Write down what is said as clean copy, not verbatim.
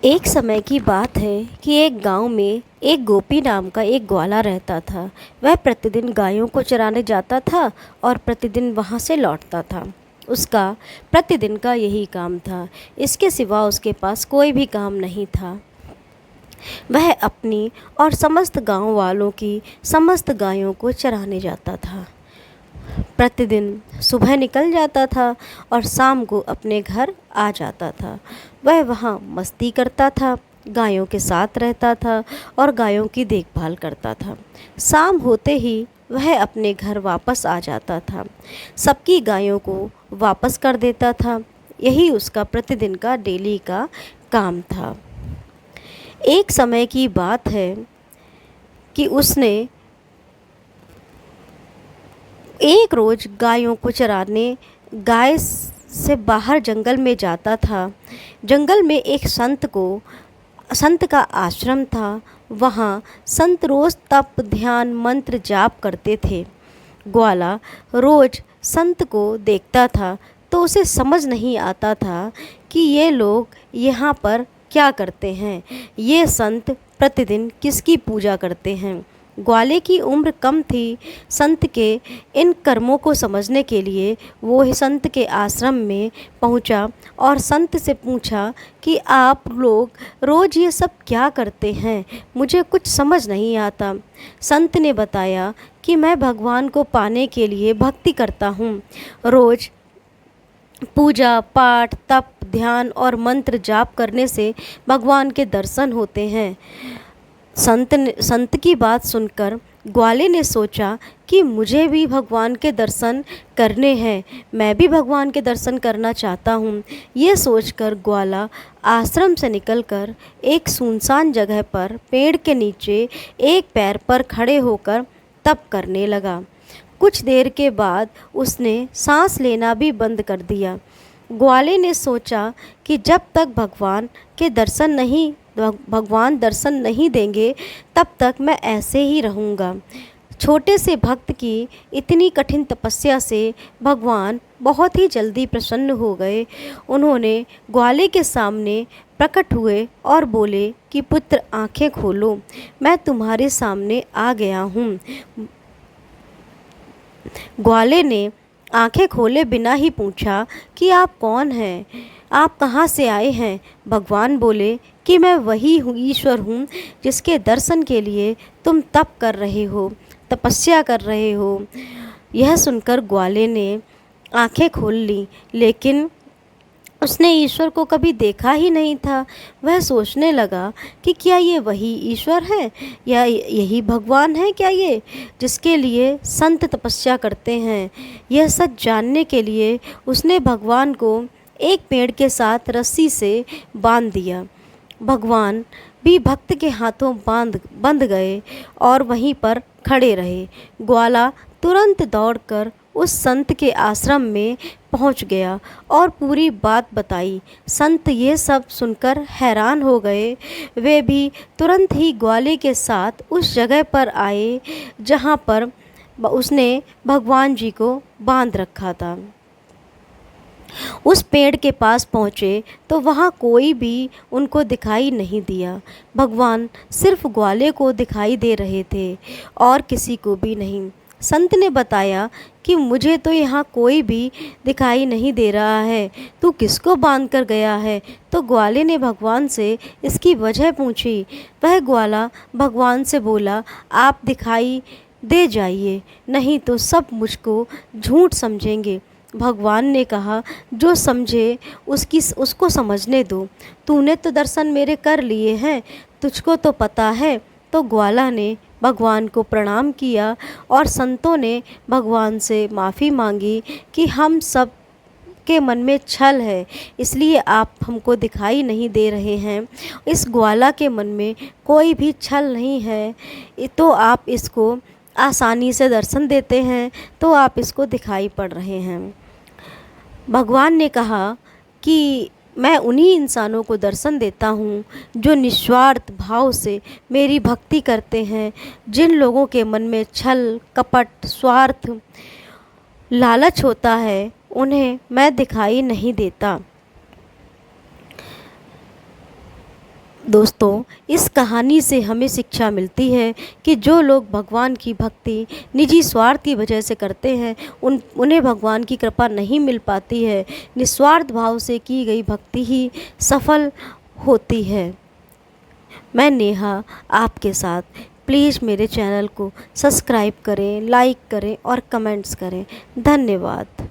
एक समय की बात है कि एक गांव में एक गोपी नाम का एक ग्वाला रहता था। वह प्रतिदिन गायों को चराने जाता था और प्रतिदिन वहां से लौटता था। उसका प्रतिदिन का यही काम था। इसके सिवा उसके पास कोई भी काम नहीं था। वह अपनी और समस्त गांव वालों की समस्त गायों को चराने जाता था। प्रतिदिन सुबह निकल जाता था और शाम को अपने घर आ जाता था। वह वहाँ मस्ती करता था, गायों के साथ रहता था और गायों की देखभाल करता था। शाम होते ही वह अपने घर वापस आ जाता था। सबकी गायों को वापस कर देता था। यही उसका प्रतिदिन का डेली का काम था। एक समय की बात है कि उसने एक रोज़ गायों को चराने गाय से बाहर जंगल में जाता था। जंगल में एक संत का आश्रम था। वहाँ संत रोज़ तप ध्यान मंत्र जाप करते थे। ग्वाला रोज़ संत को देखता था तो उसे समझ नहीं आता था कि ये लोग यहाँ पर क्या करते हैं। ये संत प्रतिदिन किसकी पूजा करते हैं। ग्वाले की उम्र कम थी। संत के इन कर्मों को समझने के लिए वो संत के आश्रम में पहुंचा और संत से पूछा कि आप लोग रोज़ ये सब क्या करते हैं, मुझे कुछ समझ नहीं आता। संत ने बताया कि मैं भगवान को पाने के लिए भक्ति करता हूँ। रोज़ पूजा पाठ तप ध्यान और मंत्र जाप करने से भगवान के दर्शन होते हैं। संत की बात सुनकर ग्वाले ने सोचा कि मुझे भी भगवान के दर्शन करने हैं, मैं भी भगवान के दर्शन करना चाहता हूँ। ये सोचकर ग्वाला आश्रम से निकलकर एक सुनसान जगह पर पेड़ के नीचे एक पैर पर खड़े होकर तप करने लगा। कुछ देर के बाद उसने सांस लेना भी बंद कर दिया। ग्वाले ने सोचा कि जब तक भगवान दर्शन नहीं देंगे तब तक मैं ऐसे ही रहूँगा। छोटे से भक्त की इतनी कठिन तपस्या से भगवान बहुत ही जल्दी प्रसन्न हो गए। उन्होंने ग्वाले के सामने प्रकट हुए और बोले कि पुत्र आंखें खोलो, मैं तुम्हारे सामने आ गया हूँ। ग्वाले ने आंखें खोले बिना ही पूछा कि आप कौन हैं, आप कहाँ से आए हैं। भगवान बोले कि मैं वही ईश्वर हूँ जिसके दर्शन के लिए तुम तप कर रहे हो, तपस्या कर रहे हो। यह सुनकर ग्वाले ने आंखें खोल ली, लेकिन उसने ईश्वर को कभी देखा ही नहीं था। वह सोचने लगा कि क्या ये वही ईश्वर है या यही भगवान है, क्या ये जिसके लिए संत तपस्या करते हैं। यह सच जानने के लिए उसने भगवान को एक पेड़ के साथ रस्सी से बांध दिया। भगवान भी भक्त के हाथों बंध गए और वहीं पर खड़े रहे। ग्वाला तुरंत दौड़कर उस संत के आश्रम में पहुंच गया और पूरी बात बताई। संत ये सब सुनकर हैरान हो गए। वे भी तुरंत ही ग्वाले के साथ उस जगह पर आए जहां पर उसने भगवान जी को बांध रखा था। उस पेड़ के पास पहुँचे तो वहाँ कोई भी उनको दिखाई नहीं दिया। भगवान सिर्फ ग्वाले को दिखाई दे रहे थे और किसी को भी नहीं। संत ने बताया कि मुझे तो यहाँ कोई भी दिखाई नहीं दे रहा है, तू किसको बांध कर गया है। तो ग्वाले ने भगवान से इसकी वजह पूछी। वह ग्वाला भगवान से बोला, आप दिखाई दे जाइए, नहीं तो सब मुझको झूठ समझेंगे। भगवान ने कहा, जो समझे उसको समझने दो, तूने तो दर्शन मेरे कर लिए हैं, तुझको तो पता है। तो ग्वाला ने भगवान को प्रणाम किया और संतों ने भगवान से माफ़ी मांगी कि हम सब के मन में छल है, इसलिए आप हमको दिखाई नहीं दे रहे हैं। इस ग्वाला के मन में कोई भी छल नहीं है, तो आप इसको आसानी से दर्शन देते हैं, तो आप इसको दिखाई पड़ रहे हैं। भगवान ने कहा कि मैं उन्हीं इंसानों को दर्शन देता हूँ जो निस्वार्थ भाव से मेरी भक्ति करते हैं। जिन लोगों के मन में छल कपट स्वार्थ लालच होता है उन्हें मैं दिखाई नहीं देता। दोस्तों, इस कहानी से हमें शिक्षा मिलती है कि जो लोग भगवान की भक्ति निजी स्वार्थ की वजह से करते हैं उन्हें भगवान की कृपा नहीं मिल पाती है। निस्वार्थ भाव से की गई भक्ति ही सफल होती है। मैं नेहा आपके साथ। प्लीज़ मेरे चैनल को सब्सक्राइब करें, लाइक करें और कमेंट्स करें। धन्यवाद।